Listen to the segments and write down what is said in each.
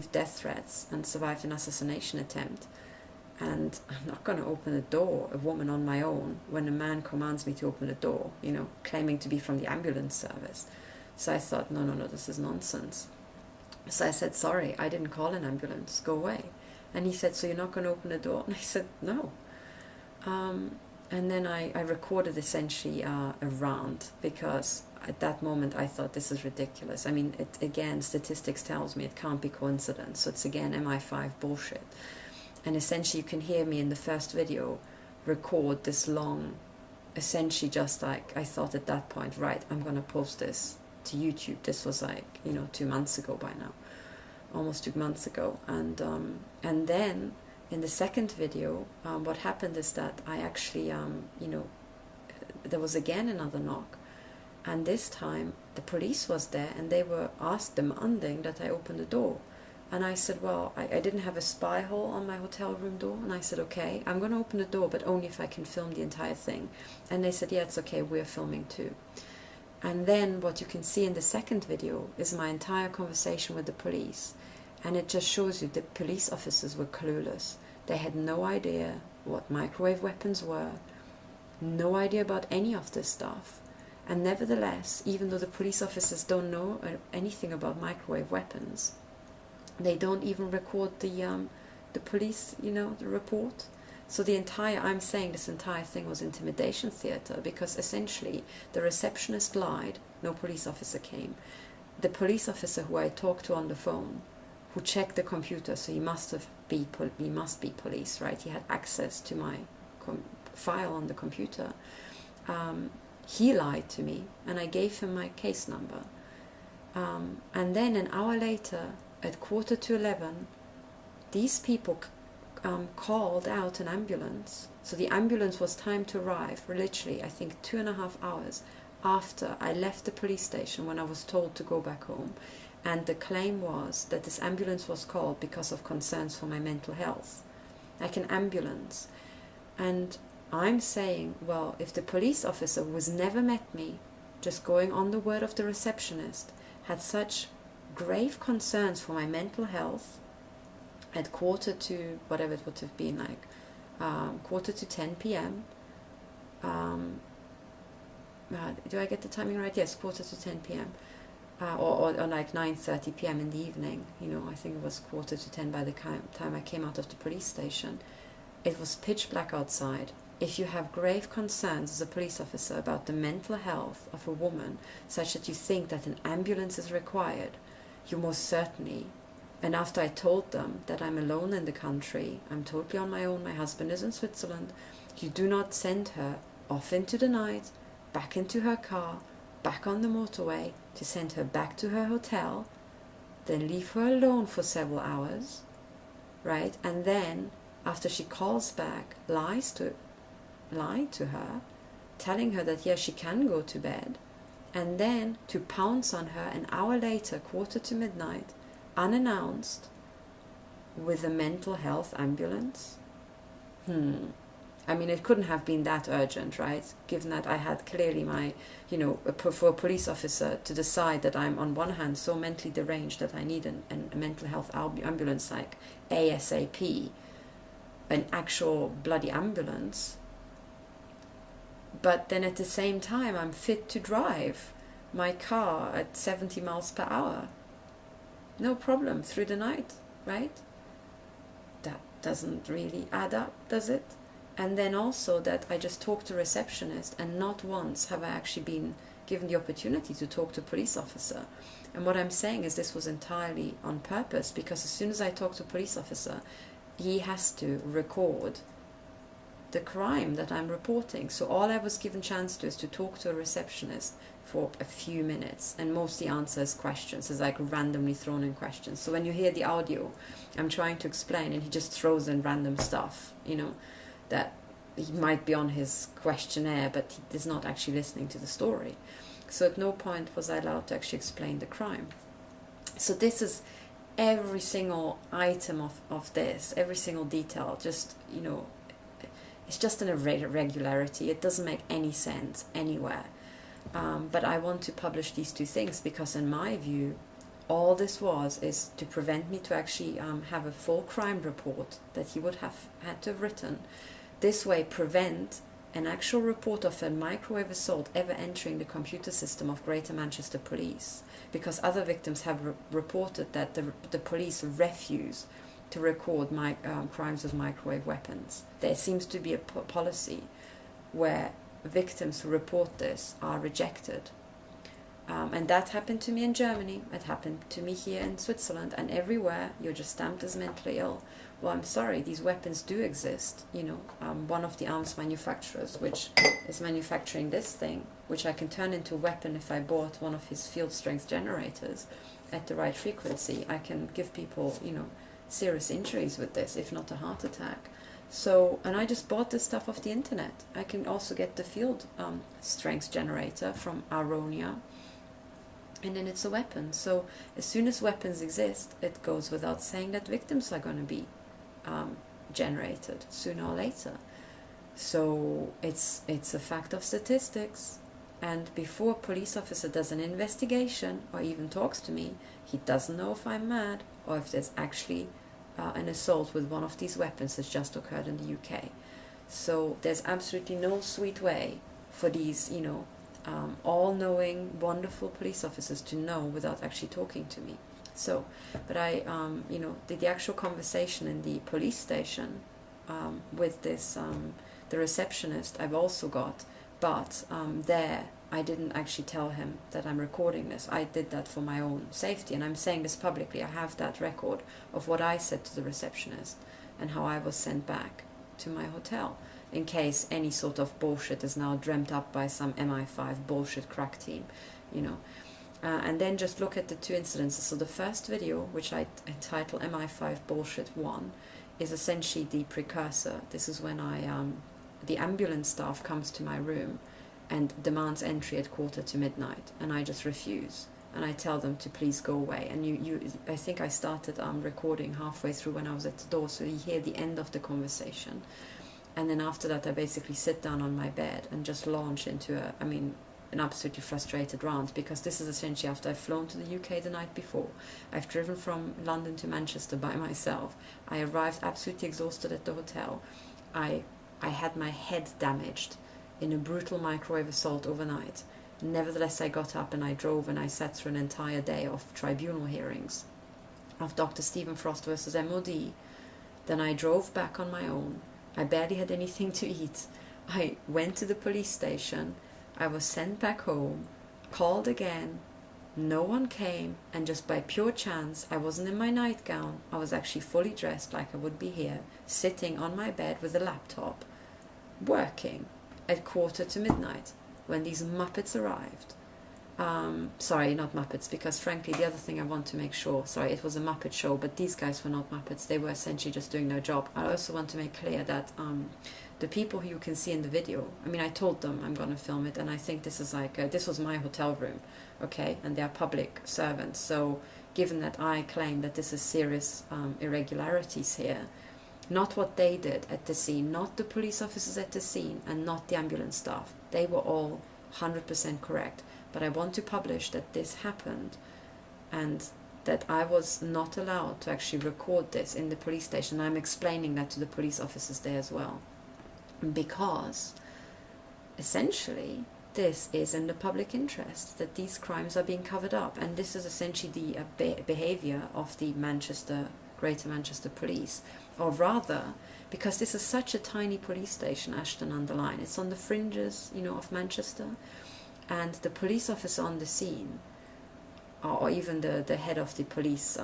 death threats and survived an assassination attempt. And I'm not going to open a door, a woman on my own, when a man commands me to open a door, you know, claiming to be from the ambulance service. So I thought, no, this is nonsense. So I said, sorry, I didn't call an ambulance, go away. And he said, so you're not going to open the door? And I said, no. And then I recorded essentially a rant, because at that moment I thought, this is ridiculous. I mean, again, statistics tells me it can't be coincidence. So it's again MI5 bullshit. And essentially you can hear me in the first video record this long, essentially just like, I thought at that point, right, I'm going to post this to YouTube. This was like, you know, 2 months ago by now, almost 2 months ago. And then in the second video, what happened is that I actually, you know, there was again another knock. And this time the police was there, and they were demanding that I open the door. And I said, well, I didn't have a spy hole on my hotel room door. And I said, okay, I'm going to open the door, but only if I can film the entire thing. And they said, yeah, it's okay, we're filming too. And then what you can see in the second video is my entire conversation with the police. And it just shows you the police officers were clueless. They had no idea what microwave weapons were, no idea about any of this stuff. And nevertheless, even though the police officers don't know anything about microwave weapons, they don't even record the police, you know, the report. So I'm saying this entire thing was intimidation theatre, because essentially the receptionist lied, no police officer came. The police officer who I talked to on the phone, who checked the computer, so he must be police, right? He had access to my file on the computer. He lied to me, and I gave him my case number. And then an hour later, at 11:45, these people called out an ambulance. So the ambulance was timed to arrive, literally, I think 2.5 hours after I left the police station, when I was told to go back home. And the claim was that this ambulance was called because of concerns for my mental health, like an ambulance. And I'm saying, well, if the police officer who has never met me, just going on the word of the receptionist, had such grave concerns for my mental health at 9:45, whatever it would have been, like 9:45 p.m. Do I get the timing right? Yes, 9:45 p.m. Or like 9:30 p.m. in the evening. You know, I think it was 9:45 by the time I came out of the police station. It was pitch black outside. If you have grave concerns as a police officer about the mental health of a woman, such that you think that an ambulance is required, you most certainly. And after I told them that I'm alone in the country, I'm totally on my own, my husband is in Switzerland, you do not send her off into the night, back into her car, back on the motorway, to send her back to her hotel, then leave her alone for several hours, right? And then, after she calls back, lie to her, telling her that yes, she can go to bed, and then to pounce on her an hour later, 12:45, unannounced, with a mental health ambulance. I mean, it couldn't have been that urgent, right? Given that I had clearly my, you know, for a police officer to decide that I'm on one hand so mentally deranged that I need a mental health ambulance, like ASAP, an actual bloody ambulance. But then at the same time, I'm fit to drive my car at 70 miles per hour. No problem, through the night, right? That doesn't really add up, does it? And then also that I just talked to a receptionist, and not once have I actually been given the opportunity to talk to a police officer. And what I'm saying is this was entirely on purpose, because as soon as I talk to a police officer, he has to record the crime that I'm reporting. So all I was given chance to is to talk to a receptionist for a few minutes, and mostly answers questions. It's like randomly thrown in questions. So when you hear the audio, I'm trying to explain, and he just throws in random stuff, you know, that he might be on his questionnaire, but he is not actually listening to the story. So at no point was I allowed to actually explain the crime. So this is every single item of this, every single detail, just, you know, it's just an irregularity. It doesn't make any sense anywhere. But I want to publish these two things because in my view, all this is to prevent me to actually have a full crime report that he would have had to have written. This way prevent an actual report of a microwave assault ever entering the computer system of Greater Manchester Police, because other victims have reported that the police refuse to record crimes with microwave weapons. There seems to be a policy where victims who report this are rejected. And that happened to me in Germany, it happened to me here in Switzerland, and everywhere you're just stamped as mentally ill. Well, I'm sorry, these weapons do exist. You know, one of the arms manufacturers, which is manufacturing this thing, which I can turn into a weapon if I bought one of his field strength generators at the right frequency. I can give people, you know, serious injuries with this, if not a heart attack. So, and I just bought this stuff off the internet. I can also get the field strength generator from Aronia, and then it's a weapon. So as soon as weapons exist, it goes without saying that victims are going to be generated sooner or later. So it's a fact of statistics. And before a police officer does an investigation or even talks to me, he doesn't know if I'm mad or if there's actually an assault with one of these weapons that's just occurred in the UK. So there's absolutely no sweet way for these, you know, all-knowing, wonderful police officers to know without actually talking to me. So, but I, you know, the actual conversation in the police station with this, the receptionist I've also got, but there I didn't actually tell him that I'm recording this. I did that for my own safety, and I'm saying this publicly. I have that record of what I said to the receptionist and how I was sent back to my hotel, in case any sort of bullshit is now dreamt up by some MI5 bullshit crack team, you know. And then just look at the two incidences. So the first video, which I title MI5 Bullshit 1, is essentially the precursor. This is when the ambulance staff comes to my room and demands entry at midnight, and I just refuse. And I tell them to please go away. And I think I started recording halfway through when I was at the door, so you hear the end of the conversation. And then after that, I basically sit down on my bed and just launch into an absolutely frustrated rant, because this is essentially after I've flown to the UK the night before. I've driven from London to Manchester by myself. I arrived absolutely exhausted at the hotel. I had my head damaged in a brutal microwave assault overnight. Nevertheless, I got up and I drove, and I sat through an entire day of tribunal hearings of Dr. Stephen Frost versus MOD. Then I drove back on my own. I barely had anything to eat. I went to the police station. I was sent back home, called again. No one came, and just by pure chance, I wasn't in my nightgown. I was actually fully dressed like I would be here, sitting on my bed with a laptop, working at midnight when these Muppets arrived. Sorry, not Muppets, because frankly the other thing I want to make sure, sorry, it was a Muppet show, but these guys were not Muppets. They were essentially just doing their job. I also want to make clear that the people who you can see in the video, I mean, I told them I'm going to film it, and I think this is like, this was my hotel room, okay, and they are public servants, so given that I claim that this is serious irregularities here, not what they did at the scene, not the police officers at the scene, and not the ambulance staff. They were all 100% correct. But I want to publish that this happened, and that I was not allowed to actually record this in the police station. I'm explaining that to the police officers there as well. Because, essentially, this is in the public interest, that these crimes are being covered up. And this is essentially the behaviour of the Greater Manchester Police. Or rather, because this is such a tiny police station, Ashton-under-Lyne, it's on the fringes, you know, of Manchester, and the police officer on the scene, or even the head of the police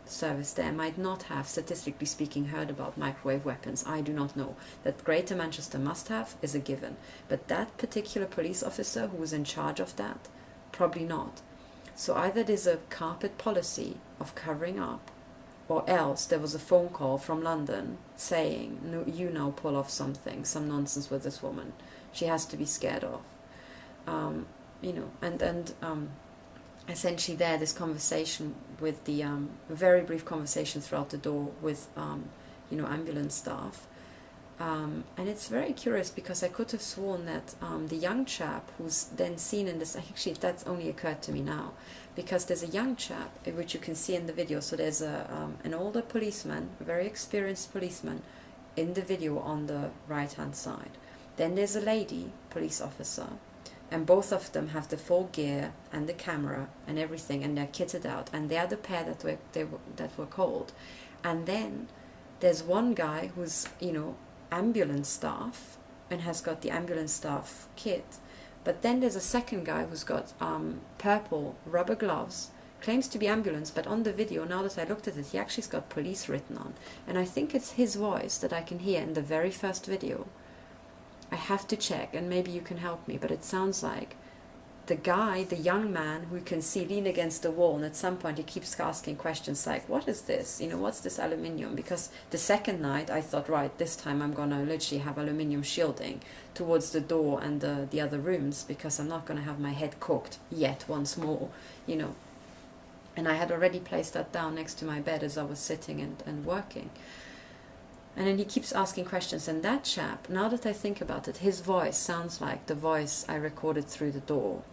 service there, might not have, statistically speaking, heard about microwave weapons. I do not know. That Greater Manchester must have is a given, but that particular police officer who was in charge of that, probably not. So either there's a carpet policy of covering up, or else there was a phone call from London saying, no, you now pull off some nonsense with this woman. She has to be scared of. You know, and essentially there, this conversation with the, very brief conversation throughout the door with, you know, ambulance staff. And it's very curious, because I could have sworn that the young chap who's then seen in this, actually that's only occurred to me now, because there's a young chap, which you can see in the video. So there's an older policeman, a very experienced policeman, in the video on the right hand side. Then there's a lady police officer, and both of them have the full gear and the camera and everything, and they're kitted out, and they are the pair that were called. And then there's one guy who's, you know, ambulance staff and has got the ambulance staff kit. But then there's a second guy who's got purple rubber gloves, claims to be ambulance, but on the video, now that I looked at it, he actually's got police written on. And I think it's his voice that I can hear in the very first video. I have to check, and maybe you can help me, but it sounds like the guy, the young man who you can see lean against the wall, and at some point he keeps asking questions like, what is this? You know, what's this aluminium? Because the second night I thought, right, this time I'm going to literally have aluminium shielding towards the door and the other rooms, because I'm not going to have my head cooked yet once more, you know. And I had already placed that down next to my bed as I was sitting and working. And then he keeps asking questions, and that chap, now that I think about it, his voice sounds like the voice I recorded through the door.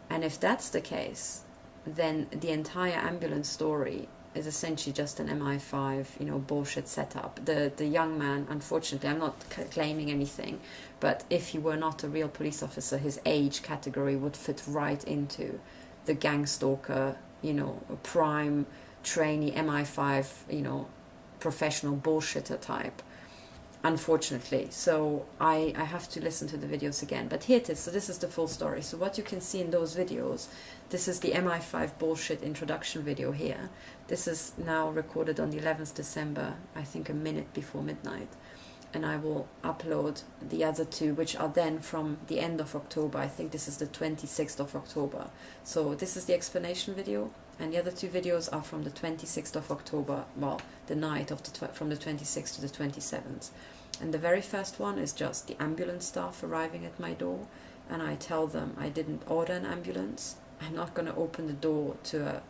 And if that's the case, then the entire ambulance story is essentially just an MI5, you know, bullshit setup. The young man, unfortunately, I'm not claiming anything, but if he were not a real police officer, his age category would fit right into the gang stalker, you know, prime trainee MI5, you know, professional bullshitter type, unfortunately. So I have to listen to the videos again, but here it is. So this is the full story. So what you can see in those videos, this is the MI5 bullshit introduction video here. This is now recorded on the 11th December, I think a minute before midnight, and I will upload the other two, which are then from the end of October. I think this is the 26th of October. So this is the explanation video, and the other two videos are from the 26th of October, well, the night of from the 26th to the 27th. And the very first one is just the ambulance staff arriving at my door, and I tell them I didn't order an ambulance. I'm not going to open the door to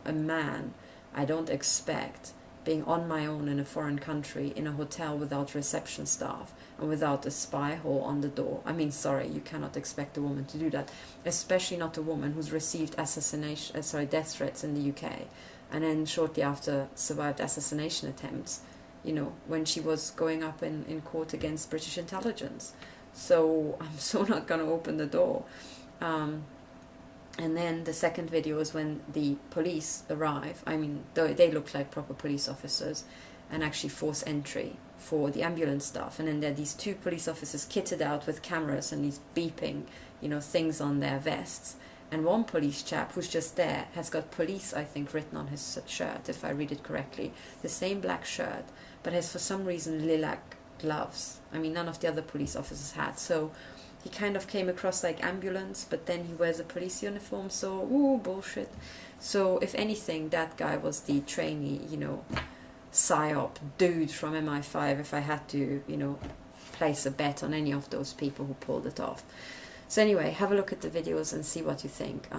a man I don't expect, being on my own in a foreign country in a hotel without reception staff and without a spy hole on the door. I mean, sorry, you cannot expect a woman to do that, especially not a woman who's received death threats in the UK, and then shortly after survived assassination attempts, you know, when she was going up in court against British intelligence. So I'm so not going to open the door. And then the second video is when the police arrive. I mean, they look like proper police officers, and actually force entry for the ambulance staff. And then there are these two police officers kitted out with cameras and these beeping, you know, things on their vests. And one police chap who's just there has got police, I think, written on his shirt, if I read it correctly. The same black shirt, but has for some reason lilac gloves. I mean, none of the other police officers had. So he kind of came across like ambulance, but then he wears a police uniform, so, ooh, bullshit. So, if anything, that guy was the trainee, you know, psyop dude from MI5, if I had to, you know, place a bet on any of those people who pulled it off. So anyway, have a look at the videos and see what you think.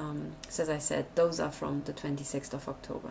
So as I said, those are from the 26th of October.